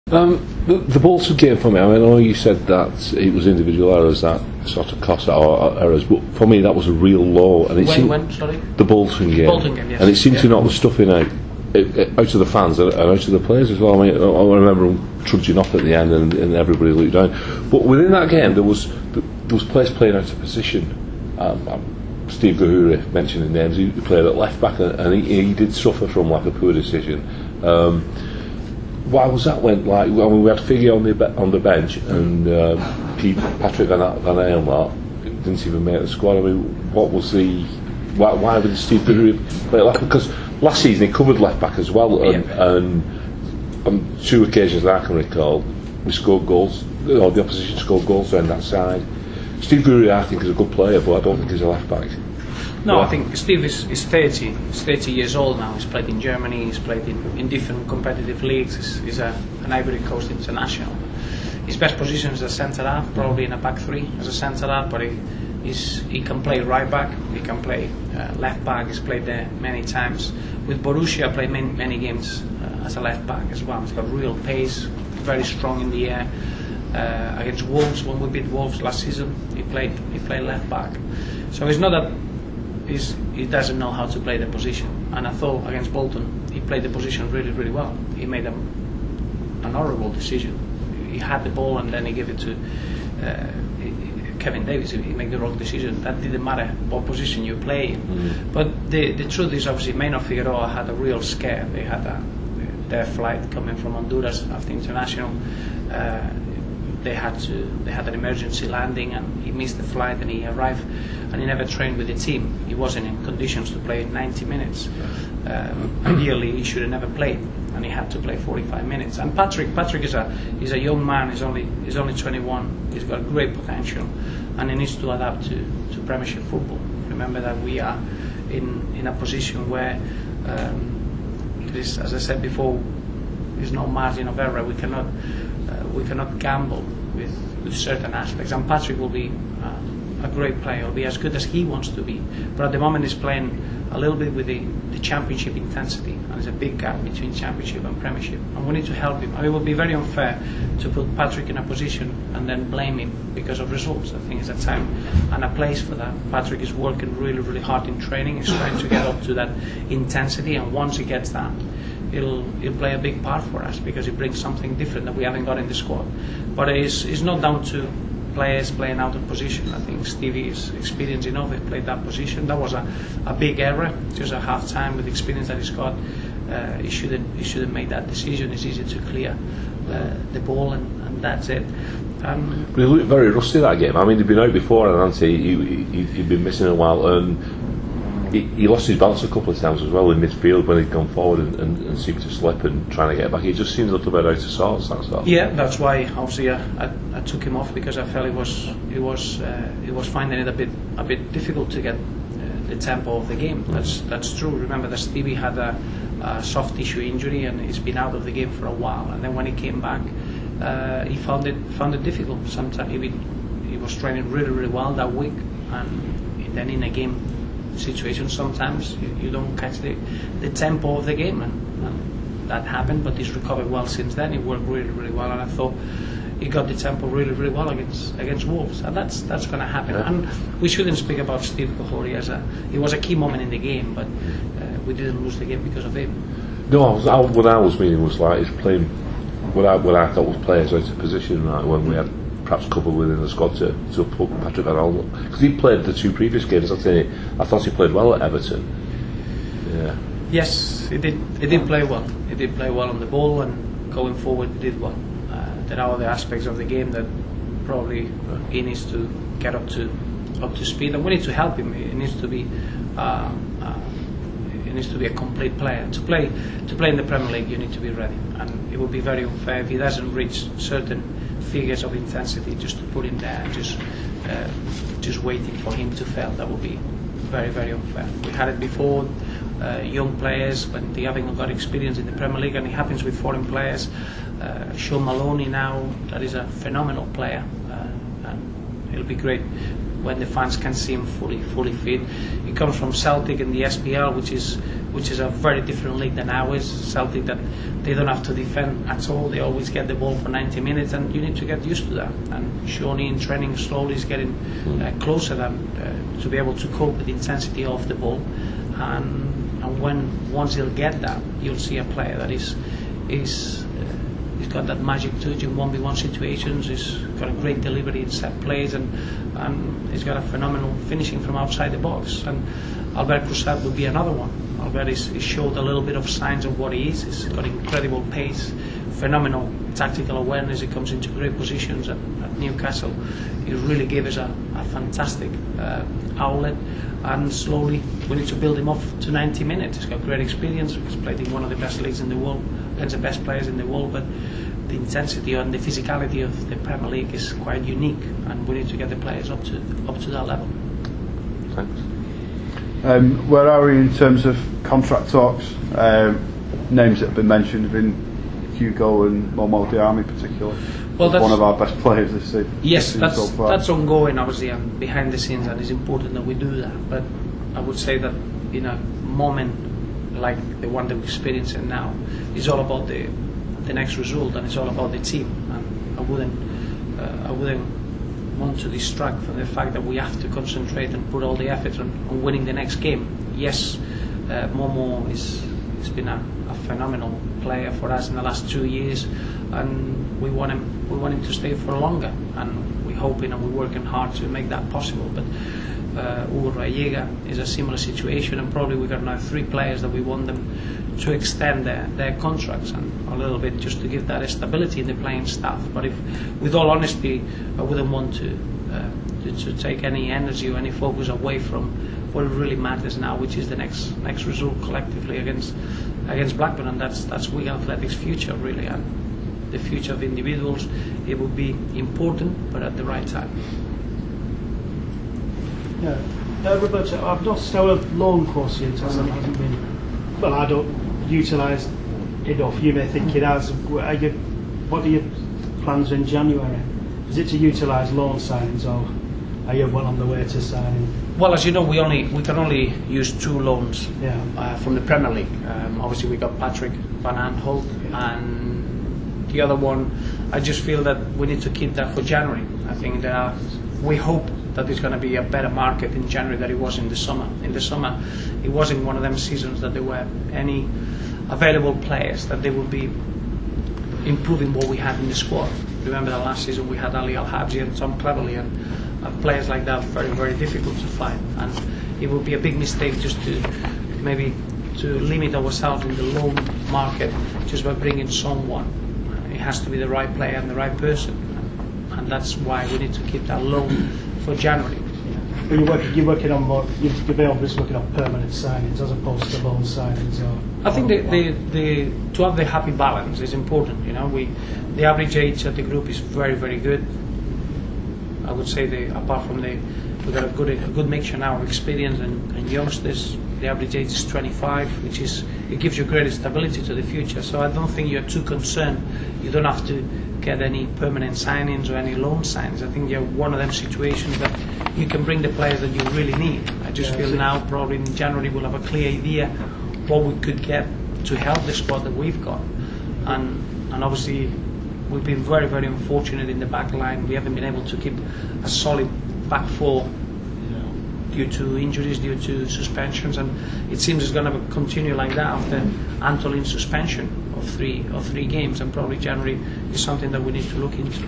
The Bolton game for me, I know you said that it was individual errors that sort of cost our errors, but for me that was a real low. And when, sorry? The Bolton game. Bolton game, yes. And it seemed to knock the stuffing out of the fans and out of the players as well. I mean, I remember them trudging off at the end and everybody looked down. But within that game, there was players playing out of position. Steve Gahuri, mentioning names, he played at left back and he did suffer from like a poor decision. Why was that when we had Figgy on the bench and Patrick Van Aylmer didn't even make the squad? I mean, what was why would Steve Gahuri play left? Because last season he covered left back as well, and on two occasions that I can recall, we scored goals, or the opposition scored goals on that side. Steve Gahuri, I think, is a good player, but I don't think he's a left back. No, I think Steve is 30. He's 30 years old now. He's played in Germany. He's played in different competitive leagues. He's an Ivory Coast international. His best position is a centre half, probably in a back three as a centre half. But he can play right back. He can play left back. He's played there many times. With Borussia, played many games as a left back as well. He's got real pace, very strong in the air. Against Wolves, when we beat Wolves last season, he played left back. So it's not that he doesn't know how to play the position. And I thought against Bolton, he played the position really, really well. He made an honourable decision. He had the ball and then he gave it to Kevin Davies. He made the wrong decision. That didn't matter what position you play in. But the truth is, obviously, Maynard Figueroa had a real scare. They had their flight coming from Honduras after international. They had an emergency landing and he missed the flight and he arrived and he never trained with the team. He wasn't in conditions to play 90 minutes. Ideally he should have never played and he had to play 45 minutes. And Patrick is a young man. He's only 21. He's got great potential and he needs to adapt to Premiership football. Remember that we are in a position where there is, as I said before, there's no margin of error. We cannot gamble with certain aspects, and Patrick will be a great player. He'll be as good as he wants to be, but at the moment he's playing a little bit with the Championship intensity, and there's a big gap between Championship and Premiership, and we need to help him. It would be very unfair to put Patrick in a position and then blame him because of results. I think it's a time and a place for that. Patrick is working really, really hard in training. He's trying to get up to that intensity, and once he gets that, he'll play a big part for us because he brings something different that we haven't got in the squad. But it's not down to players playing out of position. I think Stevie is experienced enough. He played that position. That was a big error. Just a half time with the experience that he's got. He shouldn't make that decision. It's easy to clear the ball and that's it. He looked very rusty that game. I mean, he'd been out before and he'd been missing a while, and he lost his balance a couple of times as well in midfield when he'd gone forward and seemed to slip and trying to get back. He just seemed a little bit out of sorts. Yeah, that's why obviously I took him off, because I felt he was finding it a bit difficult to get the tempo of the game. That's true. Remember that Stevie had a soft tissue injury and he's been out of the game for a while. And then when he came back, he found it difficult. Sometimes he was training really, really well that week, and then in a game situation sometimes you don't catch the tempo of the game, and that happened. But he's recovered well since then. He worked really, really well, and I thought he got the tempo really, really well against Wolves, and that's going to happen. Yeah. And we shouldn't speak about Steve Gahuri it was a key moment in the game, but we didn't lose the game because of him. No, what I was meaning was like he's playing what I thought was players out of position, like when we had perhaps cover within the squad to put Patrick Van Aylmer, because he played the two previous games. I thought he played well at Everton. Yeah. Yes, he did. He did play well. He did play well on the ball, and going forward, he did well. There are other aspects of the game that probably he needs to get up to speed, and we need to help him. He needs to be a complete player. To play in the Premier League, you need to be ready, and it would be very unfair if he doesn't reach certain figures of intensity just to put him there and just waiting for him to fail. That would be very, very unfair. We had it before, young players when they haven't got experience in the Premier League, and it happens with foreign players. Sean Maloney now, that is a phenomenal player, and it'll be great when the fans can see him fully fit. He comes from Celtic in the SPL, which is which is a very different league than ours. Celtic, that they don't have to defend at all. They always get the ball for 90 minutes, and you need to get used to that. And Shawnee in training slowly is getting closer to be able to cope with the intensity of the ball. And once he'll get that, you'll see a player that he's got that magic touch in 1v1 situations. He's got a great delivery in set plays, and he's got a phenomenal finishing from outside the box. And Albert Crusat would be another one. Albert he showed a little bit of signs of what he is. He's got incredible pace, phenomenal tactical awareness. He comes into great positions at Newcastle. He really gave us a fantastic outlet, and slowly we need to build him up to 90 minutes. He's got great experience. He's played in one of the best leagues in the world, against the best players in the world, but the intensity and the physicality of the Premier League is quite unique, and we need to get the players up to that level. Thanks. Where are we in terms of contract talks? Names that have been mentioned have been Hugo and Momo Diarmi particularly. Well, that's one of our best players this season. Yes, that's so far. That's ongoing, obviously, and behind the scenes, and it's important that we do that. But I would say that in a moment like the one that we're experiencing now, it's all about the next result, and it's all about the team. And I wouldn't want to distract from the fact that we have to concentrate and put all the effort on winning the next game. Yes, Momo has been a phenomenal player for us in the last 2 years, and we want him to stay for longer, and we're hoping and we're working hard to make that possible. But Hugo Rayega is a similar situation, and probably we've got now 3 players that we want them to extend their contracts, and a little bit just to give that stability in the playing staff. But if, with all honesty, I wouldn't want to take any energy or any focus away from what really matters now, which is the next result collectively against Blackburn, and that's Wigan Athletic's future really, and the future of individuals. It will be important, but at the right time. Yeah, Roberto, I've noticed our loan quotient hasn't been, well, I don't utilise enough. You may think it has. What are your plans in January? Is it to utilise loan signings, or are you well on the way to signing? Well, as you know, we can only use 2 loans from the Premier League. Obviously, we got Patrick Van Aanholt, and the other one, I just feel that we need to keep that for January. I think we hope that there's going to be a better market in January than it was in the summer. In the summer, it wasn't one of them seasons that there were any available players that they would be improving what we had in the squad. Remember that last season we had Ali Al-Habji and Tom Cleverley, and players like that very, very difficult to find. And it would be a big mistake just to maybe to limit ourselves in the loan market just by bringing someone. It has to be the right player and the right person, and that's why we need to keep that loan for January. But you're working on more. You're obviously looking at permanent signings as opposed to loan signings. I think to have the happy balance is important. You know, the average age of the group is very, very good. I would say apart from we've got a good mixture now of experience and youngsters. The average age is 25, which it gives you greater stability to the future. So I don't think you're too concerned. You don't have to get any permanent signings or any loan signings. I think you're one of them situations that you can bring the players that you really need. I just feel now probably in January we'll have a clear idea what we could get to help the squad that we've got. And obviously we've been very, very unfortunate in the back line. We haven't been able to keep a solid back 4 due to injuries, due to suspensions, and it seems it's going to continue like that after Antolin's suspension of three games, and probably January is something that we need to look into.